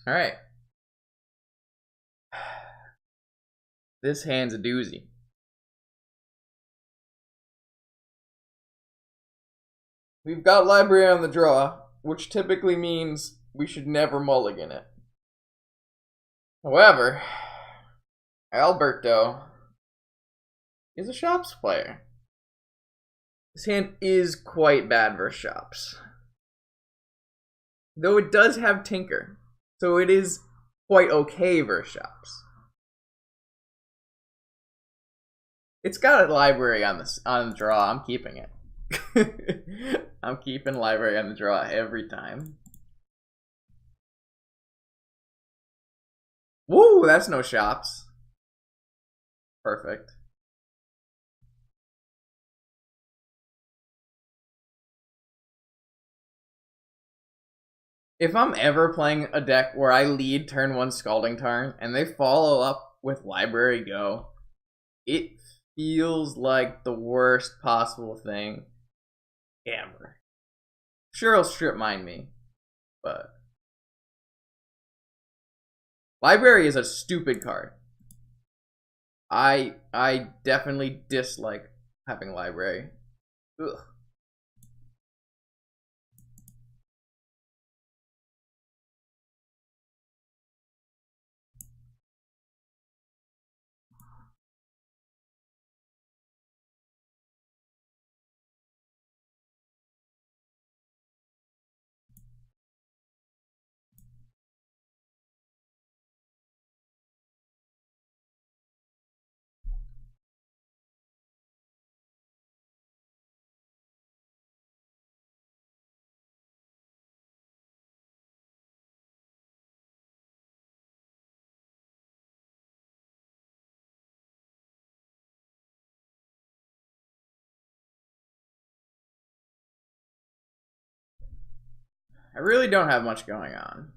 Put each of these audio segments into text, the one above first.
All right. This hand's a doozy. We've got library on the draw, which typically means we should never mulligan it. However, Alberto is a shops player. This hand is quite bad versus shops. Though it does have Tinker, so it is quite okay versus shops. It's got a library on the draw. I'm keeping it. I'm keeping library on the draw every time. Woo, that's no shops. Perfect. If I'm ever playing a deck where I lead turn 1 Scalding Tarn and they follow up with Library Go, it feels like the worst possible thing ever. Sure, he'll strip mine me, but Library is a stupid card. I definitely dislike having Library. Ugh. I really don't have much going on.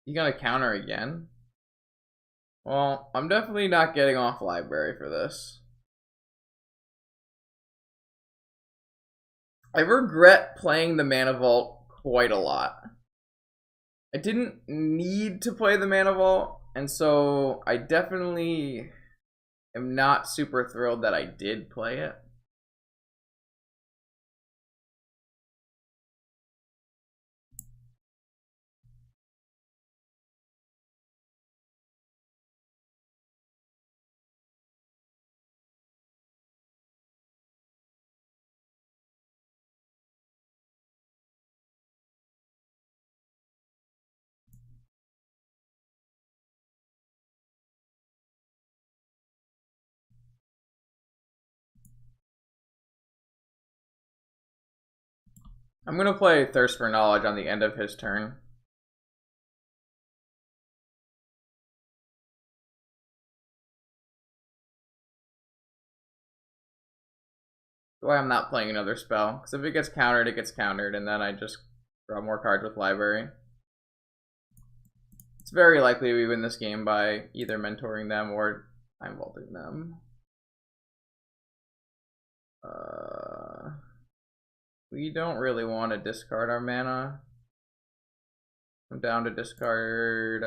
You gonna counter again? Well, I'm definitely not getting off Library for this. I regret playing the Mana Vault quite a lot. I didn't need to play the Mana Vault, and so I definitely am not super thrilled that I did play it. I'm gonna play Thirst for Knowledge on the end of his turn. Why I'm not playing another spell, because if it gets countered, it gets countered, and then I just draw more cards with Library. It's very likely we win this game by either mentoring them or time vaulting them. We don't really want to discard our mana. I'm down to discard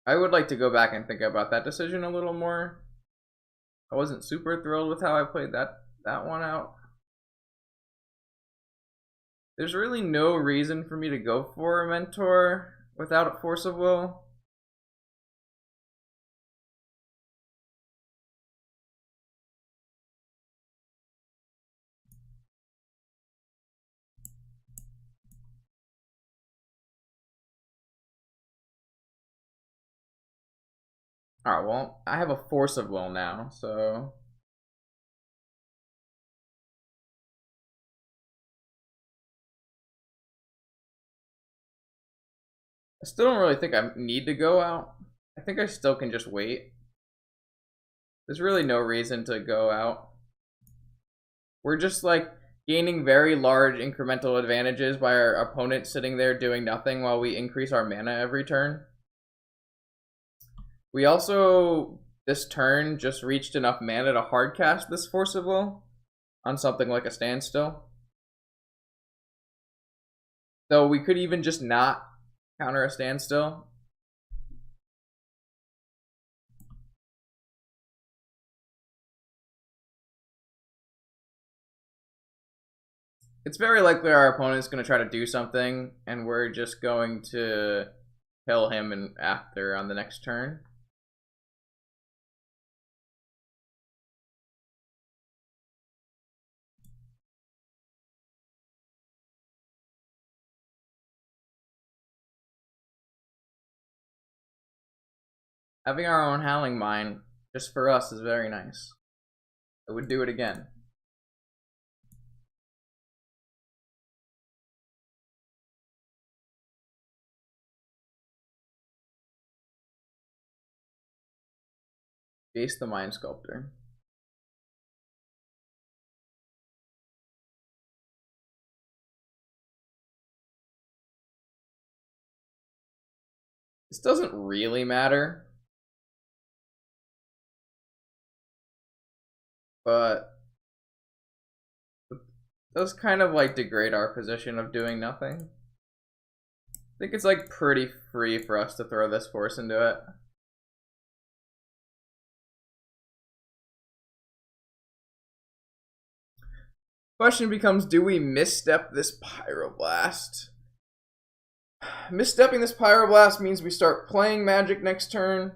I would like to go back and think about that decision a little more. I wasn't super thrilled with how I played that one out. There's really no reason for me to go for a mentor without a force of will. Alright, well, I have a force of will now, so I still don't really think I need to go out. I think I still can just wait. There's really no reason to go out. We're just like gaining very large incremental advantages by our opponent sitting there doing nothing while we increase our mana every turn. We also, this turn, just reached enough mana to hardcast this Force of Will on something like a standstill. Though we could even just not counter a standstill. It's very likely our opponent's going to try to do something, and we're just going to kill him after on the next turn. Having our own Howling Mine, just for us, is very nice. I would do it again. Jace the Mind Sculptor. This doesn't really matter, but it does kind of like degrade our position of doing nothing. I think it's like pretty free for us to throw this Force into it. Question becomes, do we misstep this Pyroblast? Misstepping this Pyroblast means we start playing Magic next turn.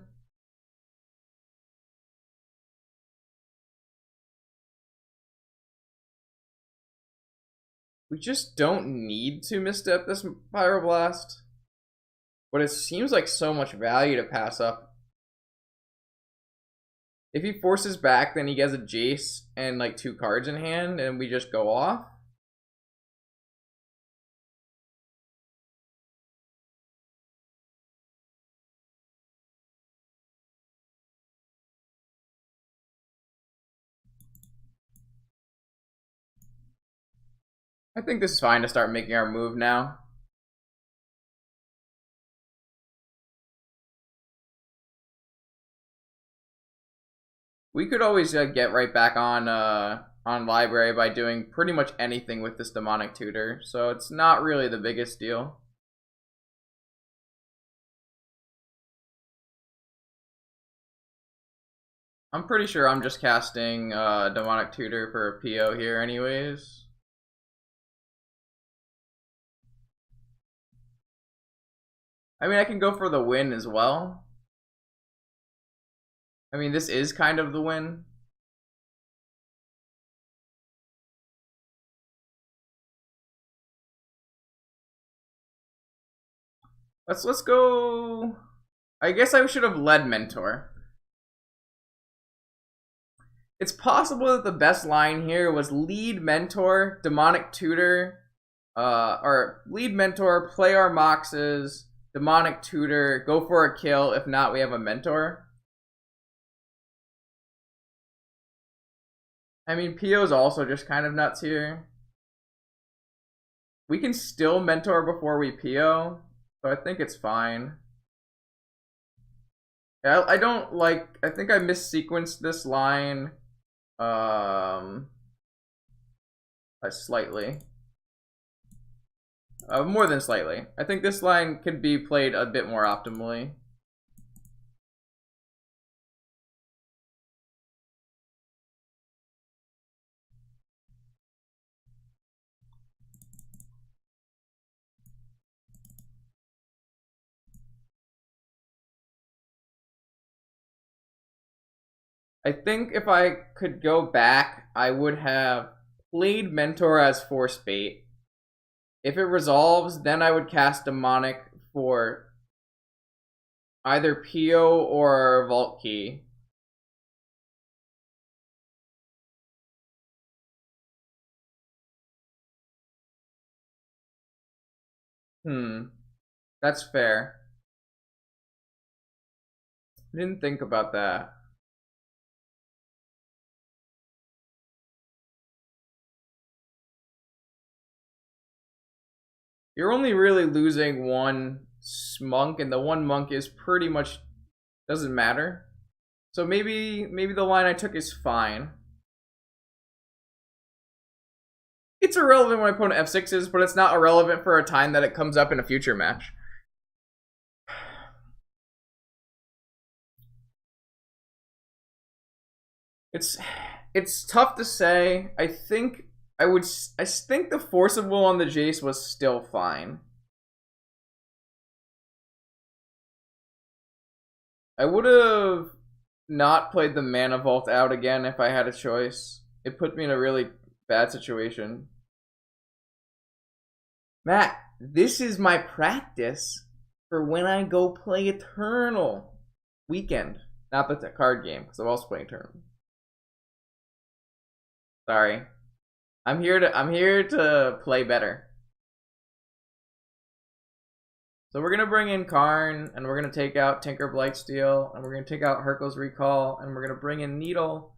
We just don't need to misstep this Pyroblast. But it seems like so much value to pass up. If he forces back, then he gets a Jace and like 2 cards in hand, and we just go off. I think this is fine to start making our move now. We could always get right back on Library by doing pretty much anything with this Demonic Tutor, so it's not really the biggest deal. I'm pretty sure I'm just casting Demonic Tutor for a PO here anyways. I mean, I can go for the win as well. I mean, this is kind of the win. Let's go. I guess I should have led Mentor. It's possible that the best line here was lead Mentor, Demonic Tutor, or lead Mentor, play our Moxes, Demonic Tutor, go for a kill. If not, we have a Mentor. I mean, PO's also just kind of nuts here. We can still Mentor before we PO, so I think it's fine. I don't like, I think I missequenced this line slightly. More than slightly. I think this line could be played a bit more optimally. I think if I could go back, I would have played Mentor as Force Bait. If it resolves, then I would cast Demonic for either PO or Vault Key. That's fair. I didn't think about that. You're only really losing one monk, and the one monk is pretty much doesn't matter. So maybe the line I took is fine. It's irrelevant when my opponent f6s, but it's not irrelevant for a time that it comes up in a future match. It's tough to say. I think the forcible on the Jace was still fine. I would have not played the Mana Vault out again if I had a choice. It put me in a really bad situation. Matt, this is my practice for when I go play Eternal Weekend. Not the card game, because I'm also playing Eternal. Sorry. I'm here to play better. So we're gonna bring in Karn, and we're gonna take out Tinker Blightsteel, and we're gonna take out Hercule's Recall, and we're gonna bring in Needle.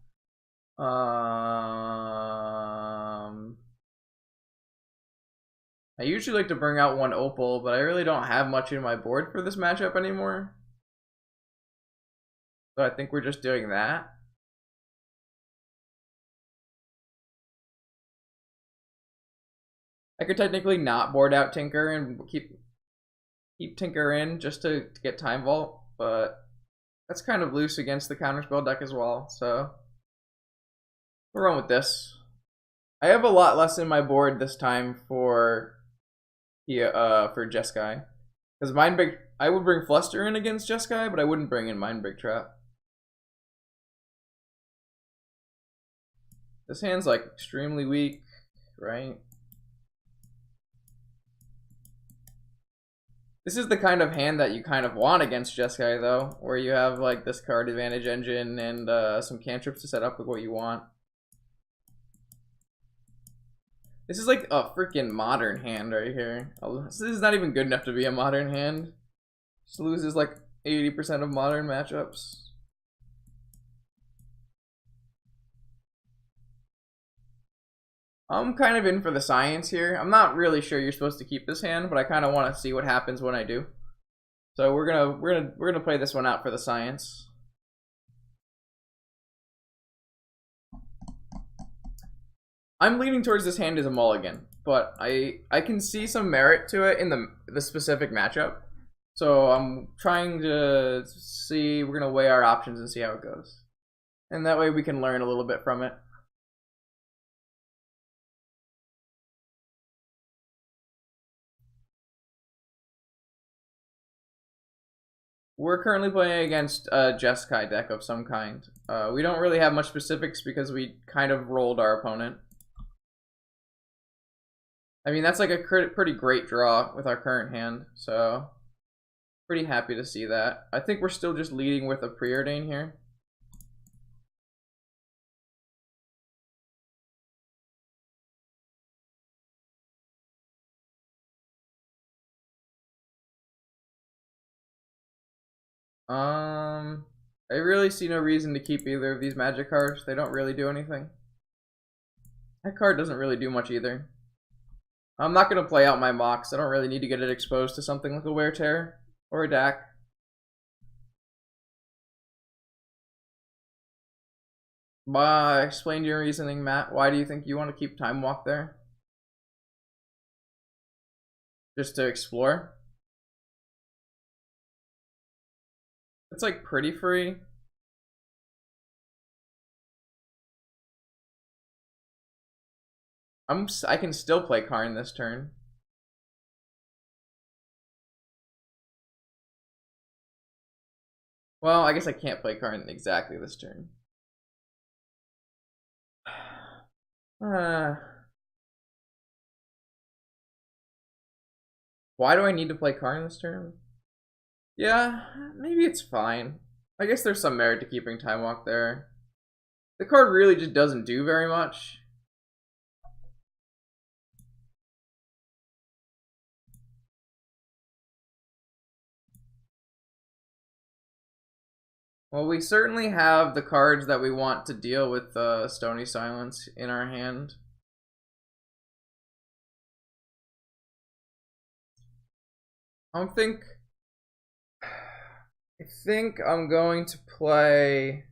I usually like to bring out one Opal, but I really don't have much in my board for this matchup anymore. So I think we're just doing that. I could technically not board out Tinker and keep Tinker in just to get Time Vault, but that's kind of loose against the counterspell deck as well, so we'll run with this. I have a lot less in my board this time for Jeskai. Because I would bring Fluster in against Jeskai, but I wouldn't bring in Mindbreak Trap. This hand's like extremely weak, right? This is the kind of hand that you kind of want against Jeskai, though, where you have like this card advantage engine and some cantrips to set up with what you want. This is like a freaking modern hand right here. This is not even good enough to be a modern hand. Just loses like 80% of modern matchups. I'm kind of in for the science here. I'm not really sure you're supposed to keep this hand, but I kind of want to see what happens when I do. So we're gonna play this one out for the science. I'm leaning towards this hand as a mulligan, but I can see some merit to it in the specific matchup. So I'm trying to see. We're gonna weigh our options and see how it goes, and that way we can learn a little bit from it. We're currently playing against a Jeskai deck of some kind. We don't really have much specifics because we kind of rolled our opponent. I mean, that's like a pretty great draw with our current hand, so pretty happy to see that. I think we're still just leading with a Preordain here. I really see no reason to keep either of these magic cards. They don't really do anything. That card doesn't really do much either. I'm not going to play out my Mox. I don't really need to get it exposed to something like a Wear Tear or a DAC. Explain your reasoning, Matt. Why do you think you want to keep Time Walk there? Just to explore? It's like pretty free. I can still play Karn this turn. Well, I guess I can't play Karn exactly this turn. Why do I need to play Karn this turn? Yeah, maybe it's fine. I guess there's some merit to keeping Time Walk there. The card really just doesn't do very much. Well, we certainly have the cards that we want to deal with Stony Silence in our hand. I think I'm going to play.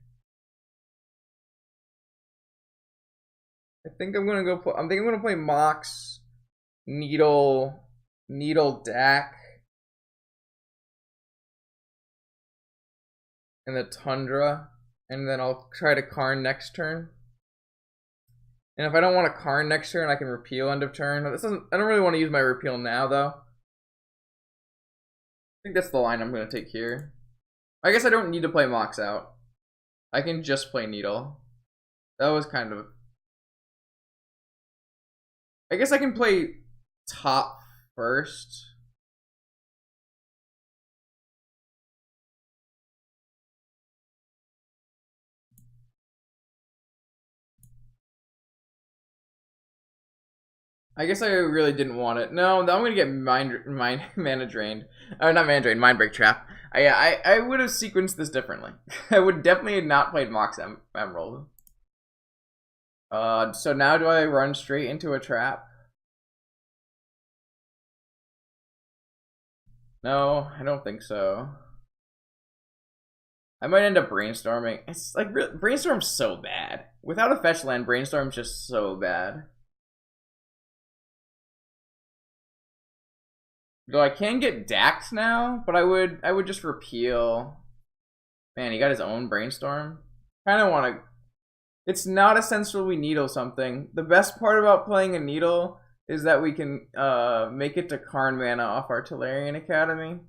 I think I'm gonna play Mox, Needle, Dak, and the Tundra, and then I'll try to Karn next turn. And if I don't want to Karn next turn, I can repeal end of turn. I don't really want to use my repeal now, though. I think that's the line I'm gonna take here. I guess I don't need to play Mox out. I can just play Needle. That was kind of. I guess I can play top first. I guess I really didn't want it. No, I'm gonna get mana drained. Not mana drained, mind break trap. I would have sequenced this differently. I would definitely have not played Mox Emerald. So now do I run straight into a trap? No, I don't think so. I might end up brainstorming. It's like brainstorm's so bad. Without a fetch land, brainstorm's just so bad. Though I can get Dax now, but I would just repeal. Man, he got his own brainstorm. Kind of want to. It's not essential we needle something. The best part about playing a needle is that we can make it to Karn mana off Artillerian Academy.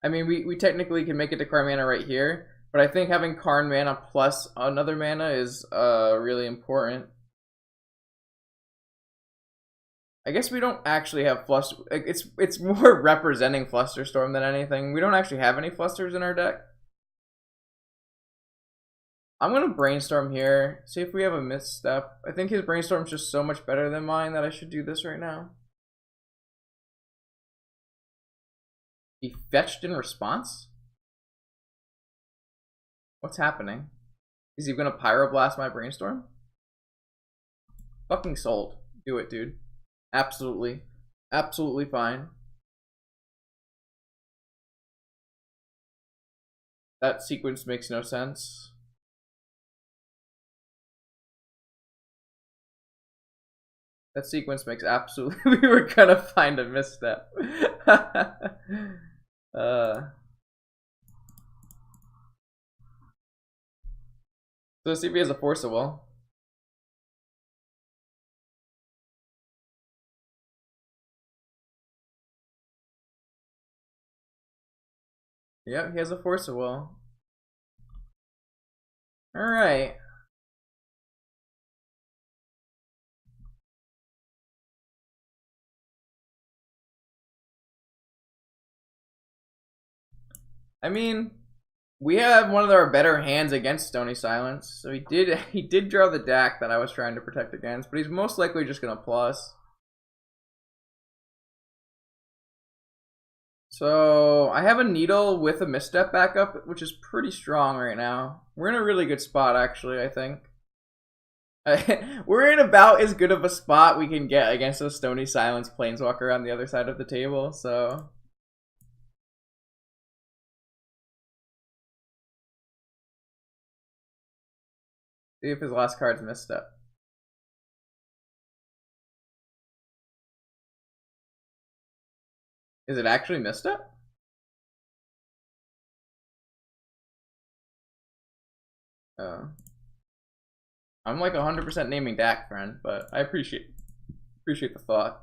I mean, we technically can make it to Karn mana right here, but I think having Karn mana plus another mana is really important. I guess we don't actually have Fluster. It's more representing Flusterstorm than anything. We don't actually have any Flusters in our deck. I'm gonna brainstorm here, see if we have a misstep. I think his brainstorm's just so much better than mine that I should do this right now. He fetched in response? What's happening? Is he gonna Pyroblast my brainstorm? Fucking sold. Do it, dude. Absolutely. Absolutely fine. That sequence makes no sense. That sequence makes absolutely. We were gonna find a misstep. So see if he has a Force of Will. Yep, he has a Force of Will. Alright. I mean, we have one of our better hands against Stony Silence. So he did draw the deck that I was trying to protect against, but he's most likely just gonna plus. So I have a Needle with a Misstep backup, which is pretty strong right now. We're in a really good spot, actually, I think. We're in about as good of a spot we can get against a Stony Silence Planeswalker on the other side of the table, so. See if his last card's Misstep. Is it actually Misstep? I'm like 100% naming Dak, friend, but I appreciate the thought.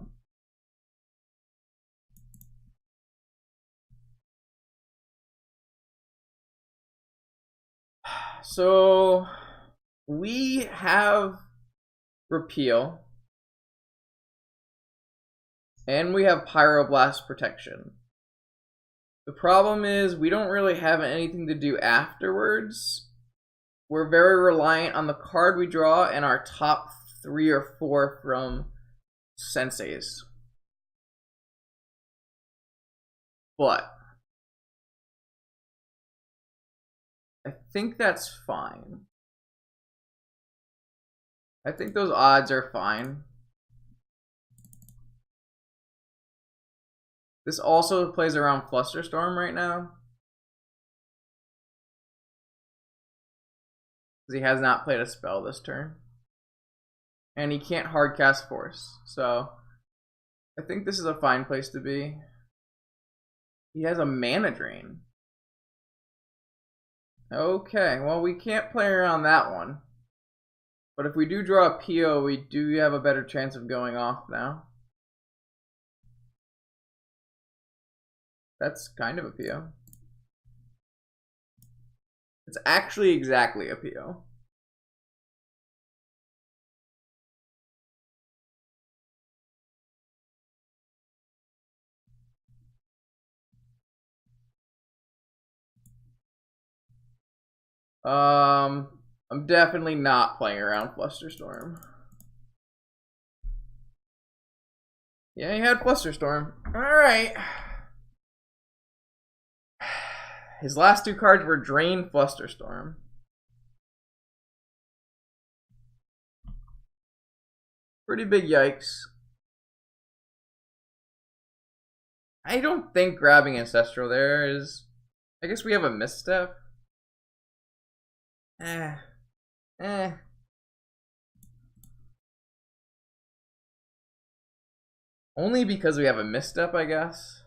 So we have repeal, and we have Pyroblast protection. The problem is we don't really have anything to do afterwards. We're very reliant on the card we draw and our top 3 or 4 from Senseis. But think that's fine. I think those odds are fine. This also plays around Flusterstorm right now. Because he has not played a spell this turn. And he can't hardcast Force. So I think this is a fine place to be. He has a mana drain. Okay, well we can't play around that one. But if we do draw a PO, we do have a better chance of going off now. That's kind of a PO. It's actually exactly a PO. I'm definitely not playing around Flusterstorm. Yeah, he had Flusterstorm. Alright. His last two cards were Drain, Flusterstorm. Pretty big yikes. I don't think grabbing Ancestral there is... I guess we have a misstep. Only because we have a misstep, I guess.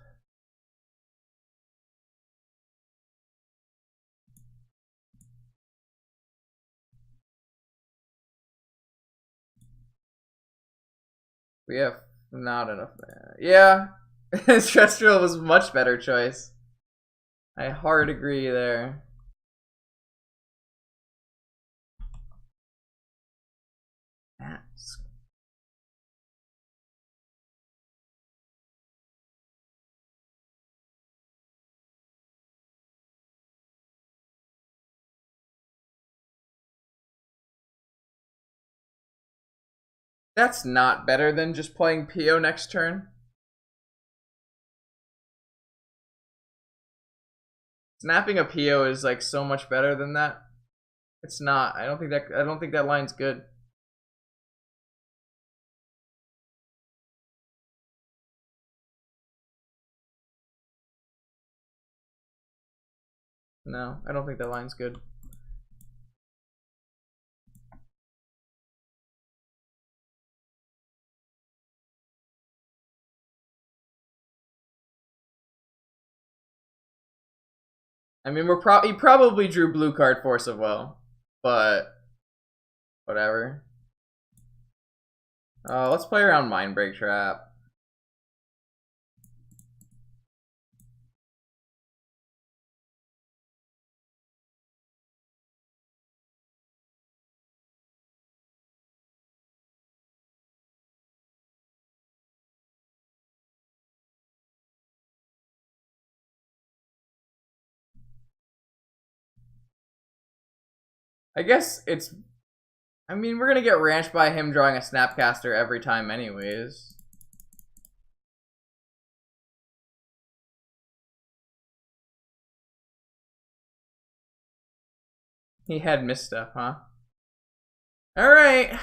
We have not enough. Yeah, Ancestral was a much better choice. I hard agree there. That's not better than just playing PO next turn. Snapping a PO is like so much better than that. It's not. I don't think that line's good. No, I don't think that line's good. I mean, he probably drew blue card Force of Will, but whatever. Let's play around Mindbreak Trap. I guess it's... I mean, we're gonna get ranched by him drawing a Snapcaster every time anyways. He had misstep, huh? Alright.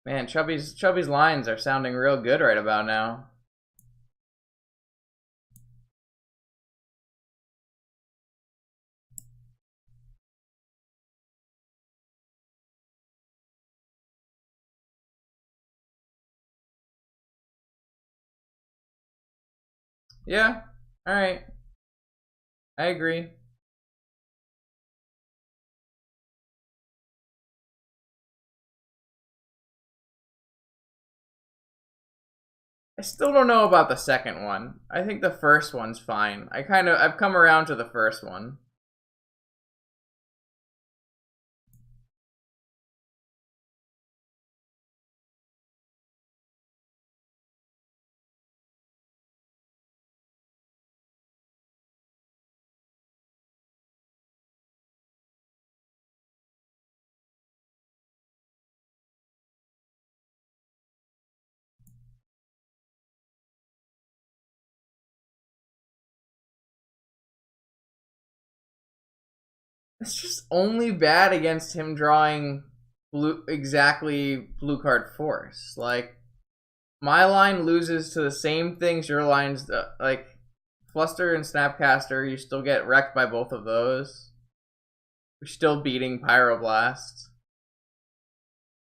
Man, Chubby's lines are sounding real good right about now. Yeah, alright. I agree. I still don't know about the second one. I think the first one's fine. I've come around to the first one. It's just only bad against him drawing exactly blue card force. Like, my line loses to the same things your lines, like Fluster and Snapcaster, you still get wrecked by both of those. We're still beating Pyroblast.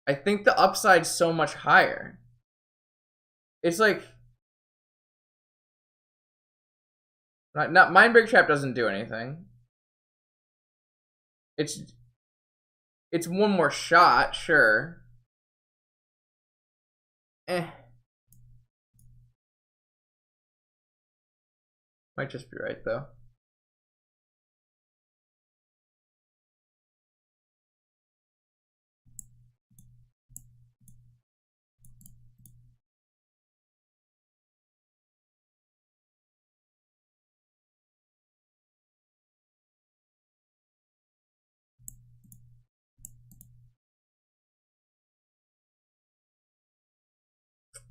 I think the upside's so much higher. It's like, not Mind Break Trap doesn't do anything. It's one more shot, sure. Might just be right though.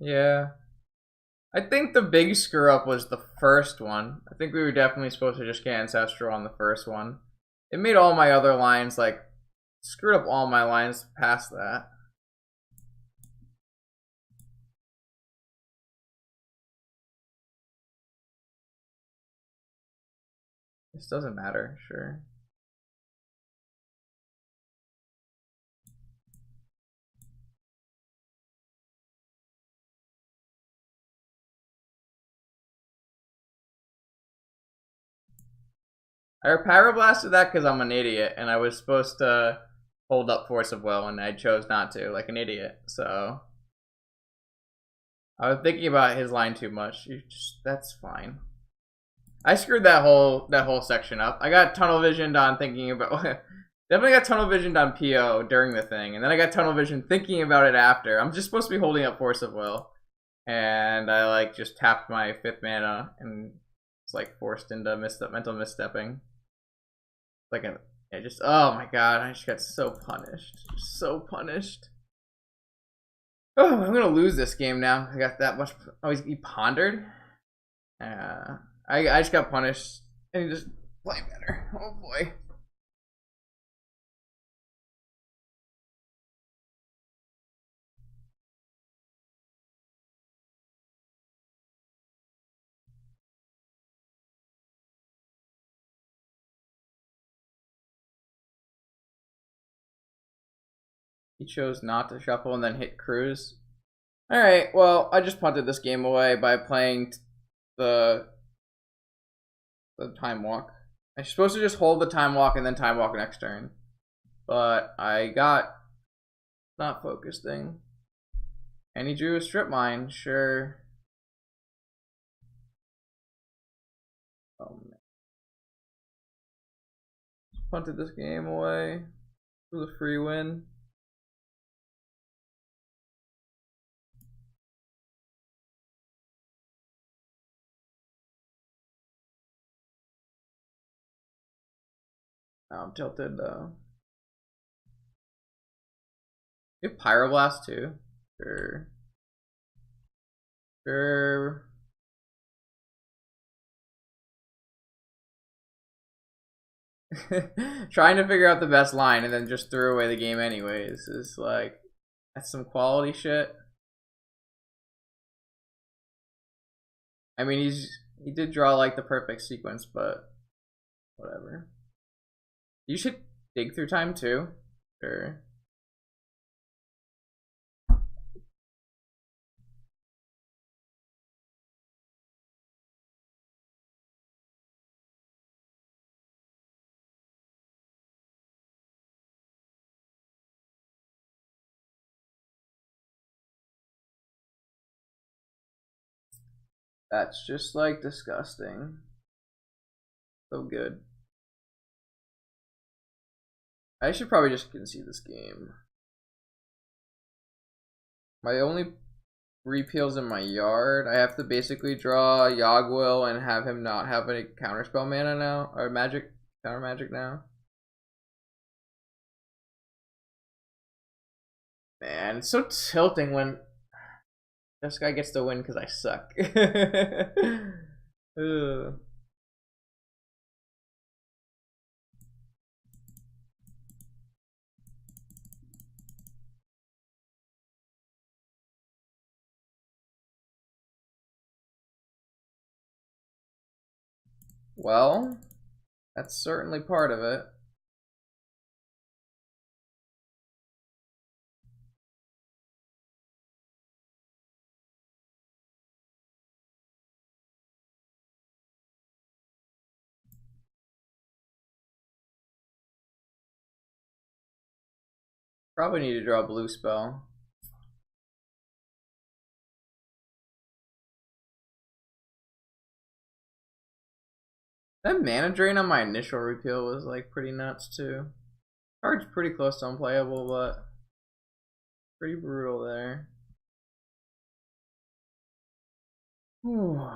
Yeah. I think the big screw up was the first one. I think we were definitely supposed to just get Ancestral on the first one. It made all my other lines, like, screwed up all my lines past that. This doesn't matter, sure. I Pyroblasted that because I'm an idiot, and I was supposed to hold up Force of Will, and I chose not to, like an idiot, so... I was thinking about his line too much. That's fine. I screwed that whole section up. I got tunnel visioned on thinking about... Definitely got tunnel visioned on PO during the thing, and then I got tunnel vision thinking about it after. I'm just supposed to be holding up Force of Will, and I like just tapped my 5th mana and was like forced into mental misstepping. Like oh my god, I just got so punished, so punished. Oh, I'm gonna lose this game now. I got that much. Oh, he pondered. I just got punished, and he just played better. Oh boy. He chose not to shuffle and then hit Cruise. Alright, well, I just punted this game away by playing the Time Walk. I'm supposed to just hold the Time Walk and then Time Walk next turn. But I got not focusing. And he drew a Strip Mine, sure. Oh man. Punted this game away. It was a free win. Now I'm tilted though. You have Pyroblast too? Sure. Sure. Trying to figure out the best line and then just threw away the game anyways is like, that's some quality shit. I mean, he did draw like the perfect sequence, but whatever. You should dig through time too. Sure. That's just like disgusting. So good. I should probably just concede this game. My only repeals in my yard, I have to basically draw Yogwill and have him not have any counterspell mana now, or magic, counter magic now. Man, it's so tilting when Jeskai gets to win because I suck. Well, that's certainly part of it. Probably need to draw a blue spell. That mana drain on my initial repeal was like pretty nuts too. Card's pretty close to unplayable, but pretty brutal there. Whew.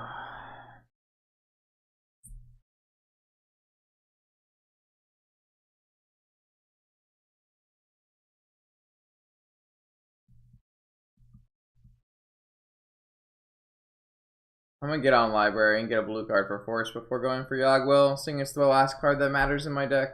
I'm gonna get on library and get a blue card for force before going for Yogwill, seeing it's the last card that matters in my deck.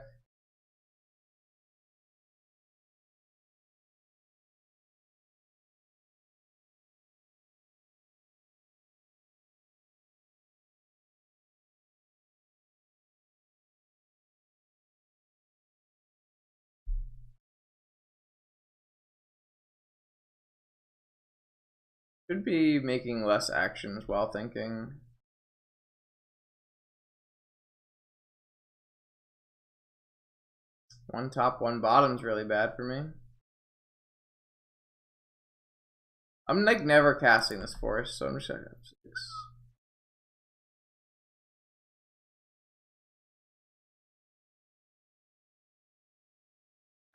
Should be making less actions while thinking. One top, one bottom's really bad for me. I'm like never casting this force, so I'm just gonna have 6.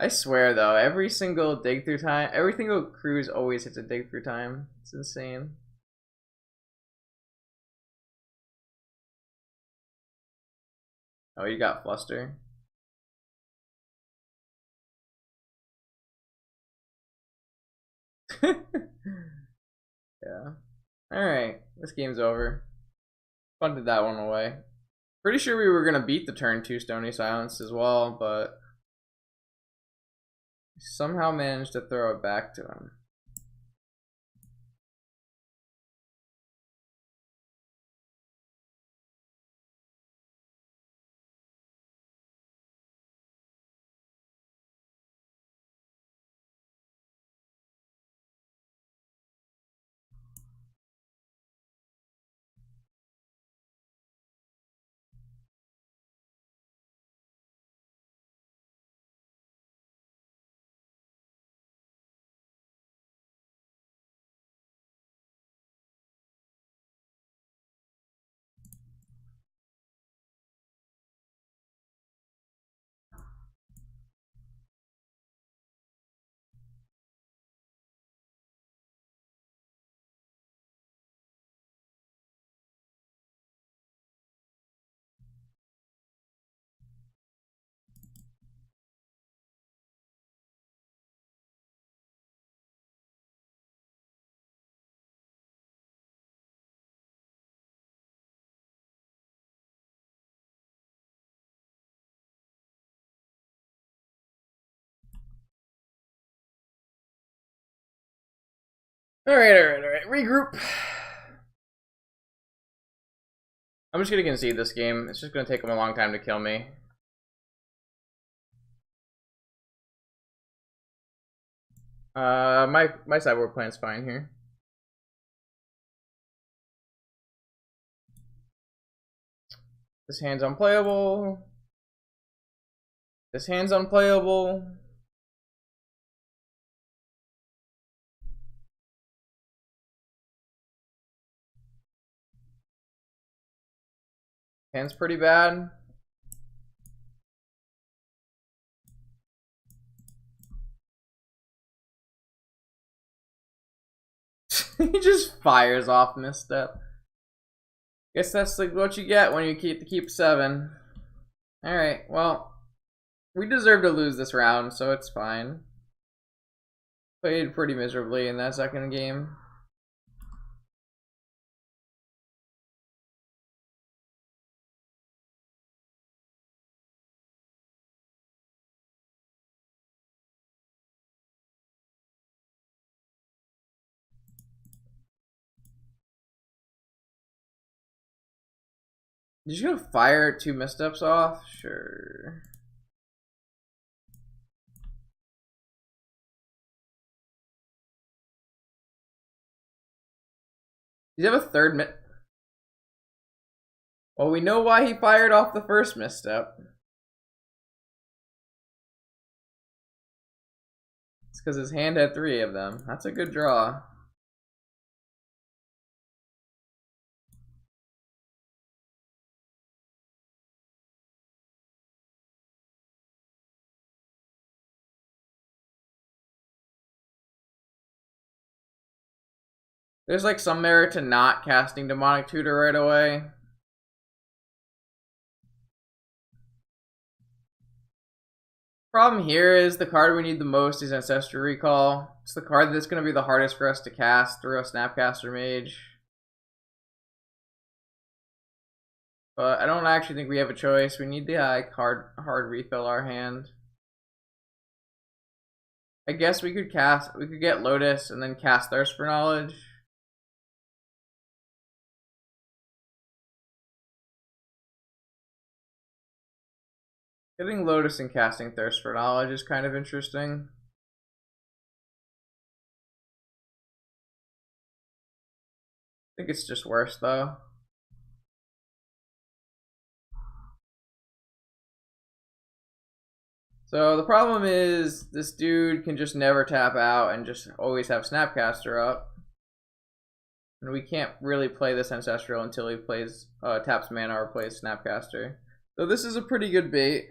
I swear though, every single dig through time, every single cruise always hits a dig through time. It's insane. Oh, you got fluster. Yeah. Alright, this game's over. Punted that one away. Pretty sure we were gonna beat the turn 2 Stony Silence as well, but somehow managed to throw it back to him. Alright. Regroup. I'm just gonna concede this game. It's just gonna take him a long time to kill me. My sideboard plan's fine here. This hand's unplayable. This hand's unplayable. Hand's pretty bad. He just fires off misstep. Guess that's like what you get when you keep 7. Alright, well, we deserve to lose this round, so it's fine. Played pretty miserably in that second game. You just gonna fire 2 missteps off? Sure. Does he have a third Well, we know why he fired off the first misstep. It's because his hand had 3 of them. That's a good draw. There's like some merit to not casting Demonic Tutor right away. Problem here is the card we need the most is Ancestral Recall. It's the card that's going to be the hardest for us to cast through a Snapcaster Mage. But I don't actually think we have a choice. We need the hard refill our hand. I guess we could get Lotus and then cast Thirst for Knowledge. Getting Lotus and casting Thirst for Knowledge is kind of interesting. I think it's just worse though. So the problem is this dude can just never tap out and just always have Snapcaster up. And we can't really play this Ancestral until he plays taps mana or plays Snapcaster. So this is a pretty good bait.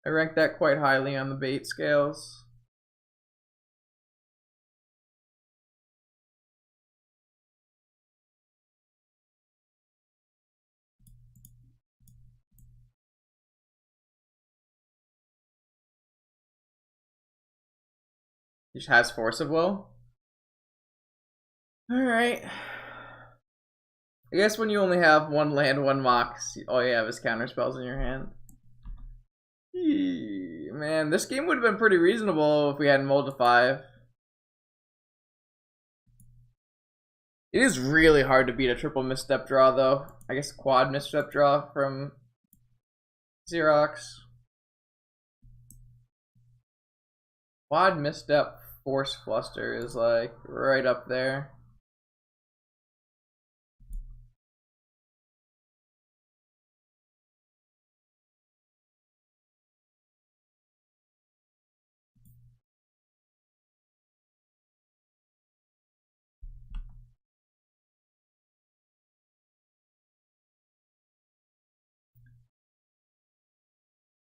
I rank that quite highly on the bait scales. He just has Force of Will. Alright. I guess when you only have 1 land, 1 Mox, all you have is counter spells in your hand. Man, this game would have been pretty reasonable if we hadn't mulled to 5. It is really hard to beat a triple misstep draw, though. I guess quad misstep draw from Xerox. Quad misstep Force Fluster is like right up there.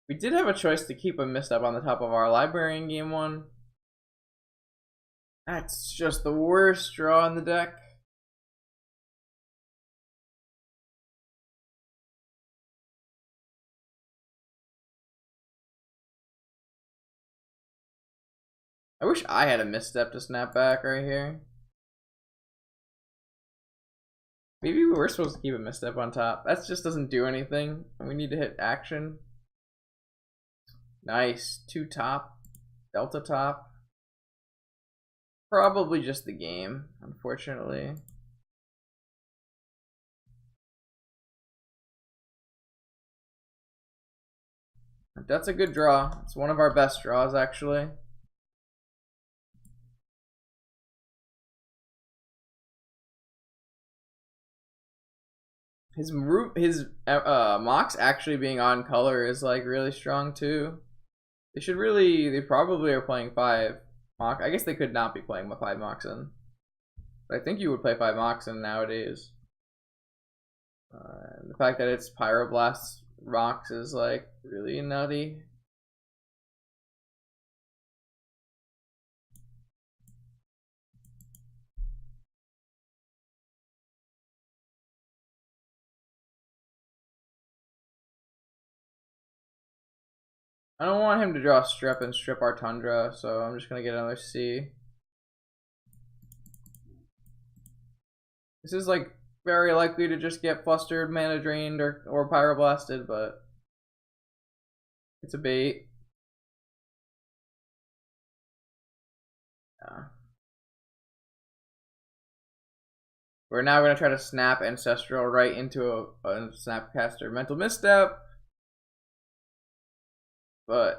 We did have a choice to keep a misstep on the top of our library in game 1. That's just the worst draw in the deck. I wish I had a misstep to snap back right here. Maybe we were supposed to keep a misstep on top. That just doesn't do anything. We need to hit action. Nice. 2 top. Delta top. Probably just the game, unfortunately. That's a good draw. It's one of our best draws, actually. His Mox actually being on color is like really strong too. They probably are playing 5 Mox. I guess they could not be playing 5 Moxen. But I think you would play 5 Moxen nowadays. The fact that it's Pyroblast Mox is like really nutty. I don't want him to draw Strip and strip our Tundra, so I'm just gonna get another C. This is like very likely to just get flustered, mana drained, or pyroblasted, but it's a bait. Yeah. We're now going to try to snap Ancestral right into a Snapcaster Mental Misstep. But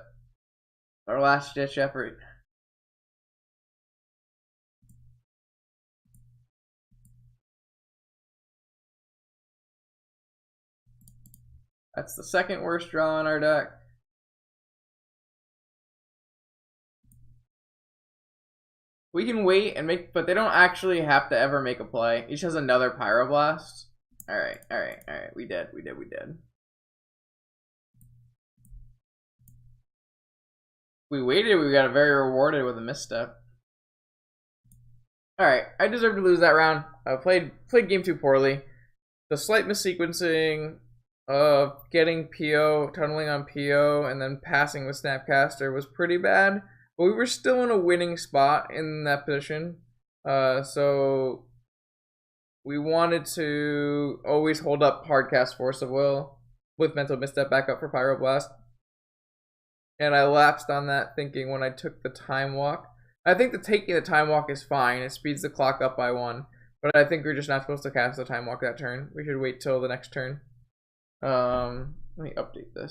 our last ditch effort. That's the second worst draw in our deck. We can wait and make, but they don't actually have to ever make a play. Each has another Pyroblast. Alright. We did. We waited, we got very rewarded with a misstep. Alright, I deserve to lose that round. I played game 2 poorly. The slight missequencing of getting PO, tunneling on PO, and then passing with Snapcaster was pretty bad. But we were still in a winning spot in that position. So we wanted to always hold up Hardcast Force of Will with Mental Misstep back up for Pyroblast. And I lapsed on that thinking when I took the Time Walk. I think that taking the Time Walk is fine. It speeds the clock up by 1. But I think we're just not supposed to cast the Time Walk that turn. We should wait till the next turn. Let me update this.